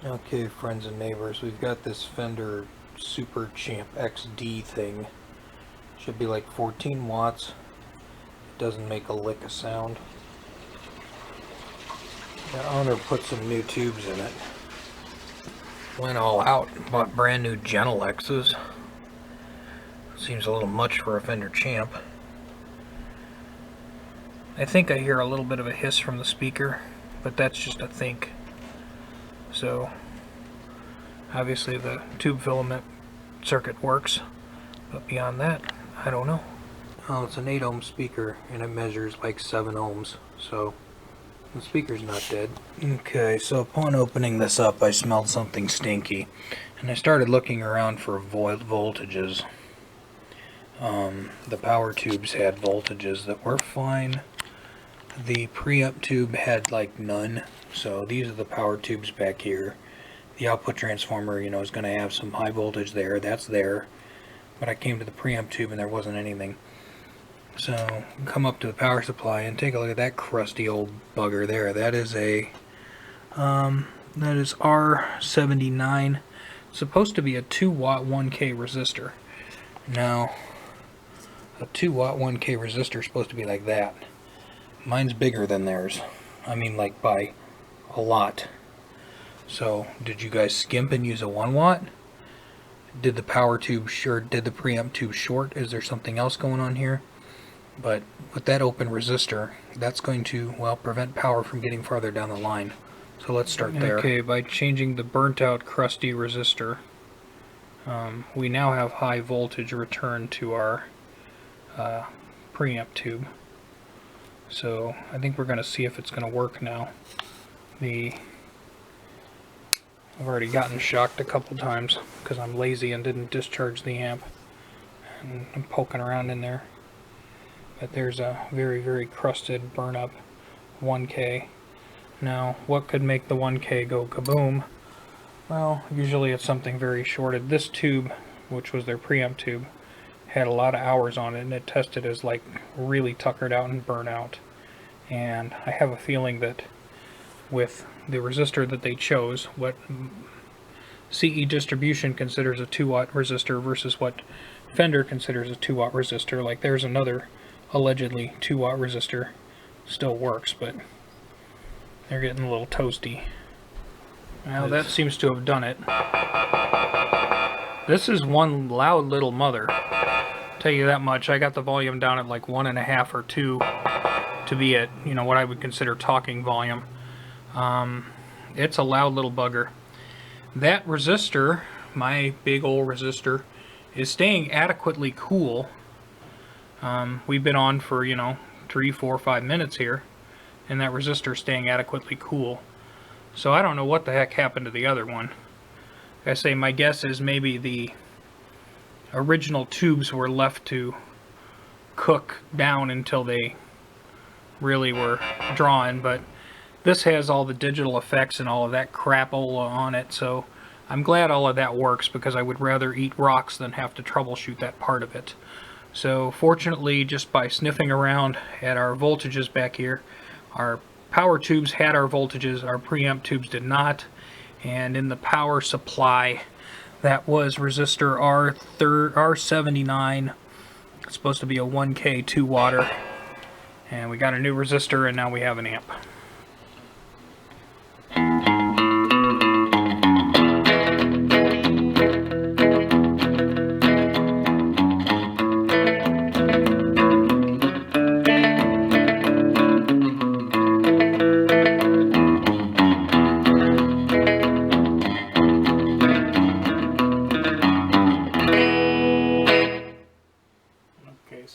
Okay, friends and neighbors, we've got this Fender Super Champ XD thing. Should be like 14 watts. It doesn't make a lick of sound. The owner put some new tubes in it. Went all out, bought brand new Genelexes. Seems a little much for a Fender Champ. I think I hear a little bit of a hiss from the speaker, but that's just a think. So, obviously the tube filament circuit works, but beyond that, I don't know. Oh, it's an 8 ohm speaker, and it measures like 7 ohms, so the speaker's not dead. Okay, so upon opening this up, I smelled something stinky, and I started looking around for voltages. The power tubes had voltages that were fine. The preamp tube had like none, so these are the power tubes back here. The output transformer, you know, is going to have some high voltage there. That's there. But I came to the preamp tube and there wasn't anything. So, come up to the power supply and take a look at that crusty old bugger there. That is a, that is R79. It's supposed to be a 2 watt 1K resistor. Now, a 2 watt 1K resistor is supposed to be like that. Mine's bigger than theirs. I mean, like by a lot. So, did you guys skimp and use a 1 watt? Did the power tube short? Did the preamp tube short? Is there something else going on here? But with that open resistor, that's going to, well, prevent power from getting farther down the line. So let's start there. Okay, by changing the burnt out crusty resistor, we now have high voltage return to our preamp tube. So I think we're going to see if it's going to work now. I've already gotten shocked a couple times because I'm lazy and didn't discharge the amp. And I'm poking around in there. But there's a very, very crusted, burn up 1K. Now, what could make the 1K go kaboom? Well, usually it's something very shorted. This tube, which was their preamp tube, had a lot of hours on it, and it tested as like really tuckered out and burnt out. And I have a feeling that with the resistor that they chose, what CE distribution considers a 2 watt resistor versus what Fender considers a 2 watt resistor, like there's another allegedly 2 watt resistor, still works, but they're getting a little toasty. Well, that seems to have done it. This is one loud little mother. Tell you that much. I got the volume down at like 1.5 or 2 to be at, you know, what I would consider talking volume. It's a loud little bugger. That resistor, my big old resistor, is staying adequately cool. We've been on for, you know, 3, 4, 5 minutes here, and that resistor is staying adequately cool. So I don't know what the heck happened to the other one. Like I say, my guess is maybe the original tubes were left to cook down until they really were drawn, but this has all the digital effects and all of that crapola on it, so I'm glad all of that works, because I would rather eat rocks than have to troubleshoot that part of it. So fortunately, just by sniffing around at our voltages back here, our power tubes had our voltages, our preamp tubes did not, and in the power supply, that was resistor R79. It's supposed to be a 1K 2 watter, and we got a new resistor, and now we have an amp.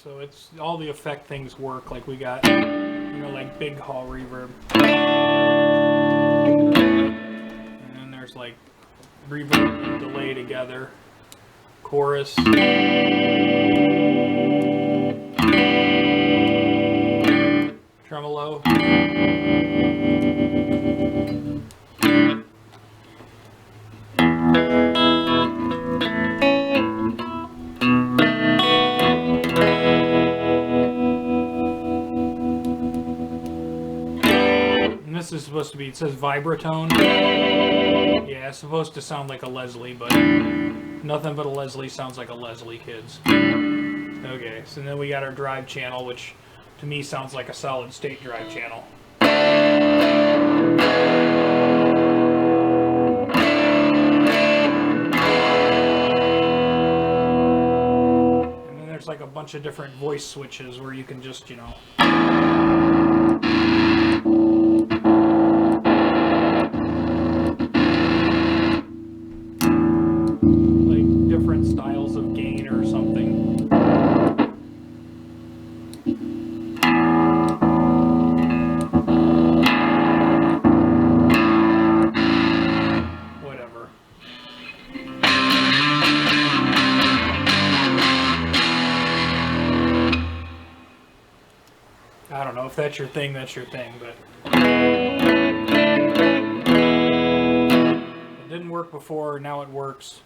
So it's all the effect things work. Like we got, you know, like big hall reverb, and then there's like reverb and delay together, chorus, tremolo, this is supposed to be, it says vibratone. Yeah, Yeah, it's supposed to sound like a Leslie, but nothing but a Leslie sounds like a Leslie, kids. Okay, so then we got our drive channel, which to me sounds like a solid state drive channel. And then there's like a bunch of different voice switches where you can just, you know, like different styles of gain or something. Whatever. I don't know if that's your thing, that's your thing, but it didn't work before, now it works.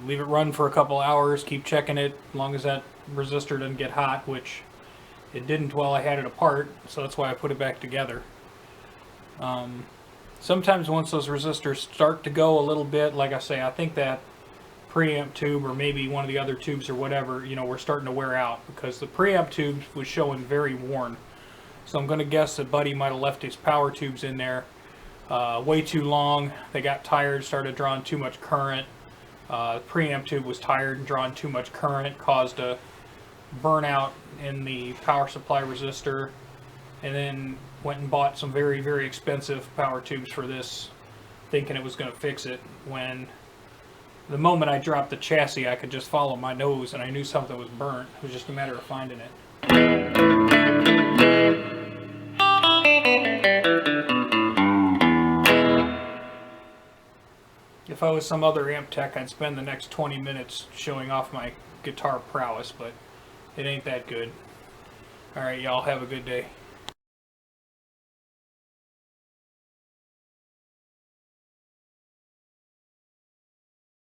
Leave it run for a couple hours, keep checking it, as long as that resistor doesn't get hot, which it didn't while I had it apart, so that's why I put it back together. Sometimes once those resistors start to go a little bit, like I say, I think that preamp tube or maybe one of the other tubes or whatever, you know, we're starting to wear out because the preamp tube was showing very worn. So I'm going to guess that Buddy might have left his power tubes in there way too long. They got tired, started drawing too much current. The preamp tube was tired and drawing too much current, caused a burnout in the power supply resistor, and then went and bought some very, very expensive power tubes for this, thinking it was going to fix it, when the moment I dropped the chassis I could just follow my nose and I knew something was burnt. It was just a matter of finding it. If I was some other amp tech, I'd spend the next 20 minutes showing off my guitar prowess, but it ain't that good. Alright, y'all have a good day.